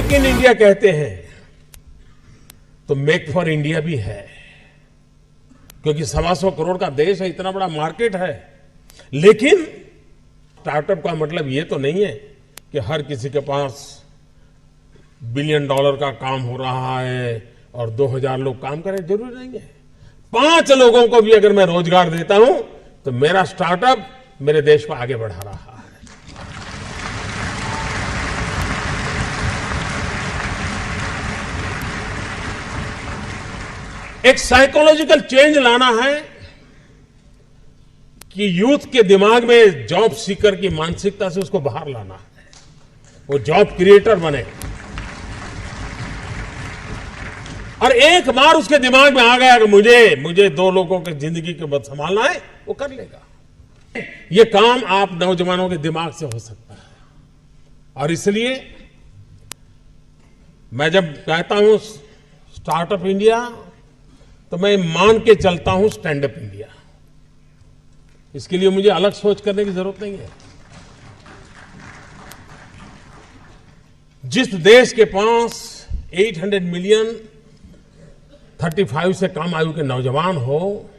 Make in India कहते हैं तो मेक फॉर इंडिया भी है, क्योंकि 125 करोड़ का देश है, इतना बड़ा मार्केट है। लेकिन स्टार्टअप का मतलब ये तो नहीं है कि हर किसी के पास $1 बिलियन का काम हो रहा है और 2000 लोग काम करें, जरूरी नहीं है। 5 लोगों को भी अगर मैं रोजगार देता हूं तो मेरा स्टार्टअप मेरे देश को आगे बढ़ा रहा है। एक साइकोलॉजिकल चेंज लाना है कि यूथ के दिमाग में जॉब सीकर की मानसिकता से उसको बाहर लाना है, वो जॉब क्रिएटर बने। और एक बार उसके दिमाग में आ गया कि मुझे 2 लोगों की जिंदगी के बाद संभालना है, वो कर लेगा। ये काम आप नौजवानों के दिमाग से हो सकता है। और इसलिए मैं जब कहता हूं स्टार्टअप इंडिया, तो मैं मान के चलता हूं स्टैंड अप इंडिया। इसके लिए मुझे अलग सोच करने की जरूरत नहीं है। जिस देश के पास 800 मिलियन 35 से कम आयु के नौजवान हो,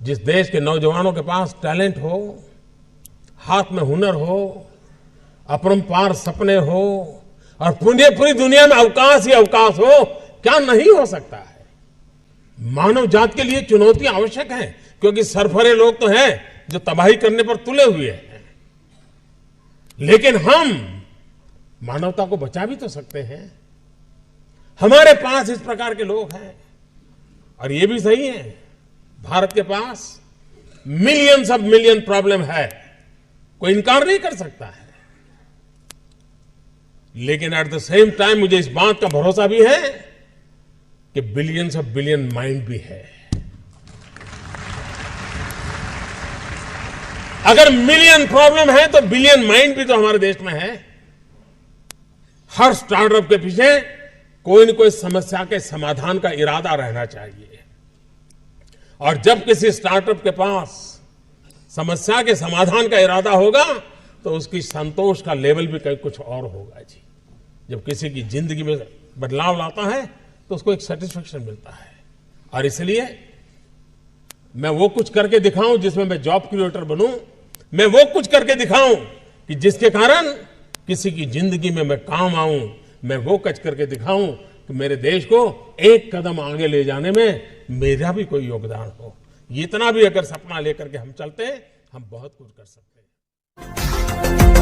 जिस देश के नौजवानों के पास टैलेंट हो, हाथ में हुनर हो, अपरंपार सपने हो और पूरी दुनिया में अवकाश ही अवकाश हो, क्या नहीं हो सकता है। मानव जात के लिए चुनौती आवश्यक है, क्योंकि सरफरे लोग तो हैं जो तबाही करने पर तुले हुए हैं। लेकिन हम मानवता को बचा भी तो सकते हैं। हमारे पास इस प्रकार के लोग हैं। और ये भी सही है, भारत के पास मिलियंस ऑफ मिलियन प्रॉब्लम है, कोई इनकार नहीं कर सकता है। लेकिन एट द सेम टाइम मुझे इस बात का भरोसा भी है कि बिलियंस ऑफ बिलियन माइंड भी है। अगर मिलियन प्रॉब्लम है तो बिलियन माइंड भी तो हमारे देश में है। हर स्टार्टअप के पीछे कोई न कोई समस्या के समाधान का इरादा रहना चाहिए। और जब किसी स्टार्टअप के पास समस्या के समाधान का इरादा होगा तो उसकी संतोष का लेवल भी कहीं कुछ और होगा जी। जब किसी की जिंदगी में बदलाव लाता है तो उसको एक सेटिस्फेक्शन मिलता है। और इसलिए मैं वो कुछ करके दिखाऊं जिसमें मैं जॉब क्रिएटर बनूं, मैं वो कुछ करके दिखाऊं कि जिसके कारण किसी की जिंदगी में मैं काम आऊं, मैं वो कुछ करके दिखाऊं कि मेरे देश को एक कदम आगे ले जाने में मेरा भी कोई योगदान हो। इतना भी अगर सपना लेकर के हम चलते हैं, हम बहुत कुछ कर सकते हैं।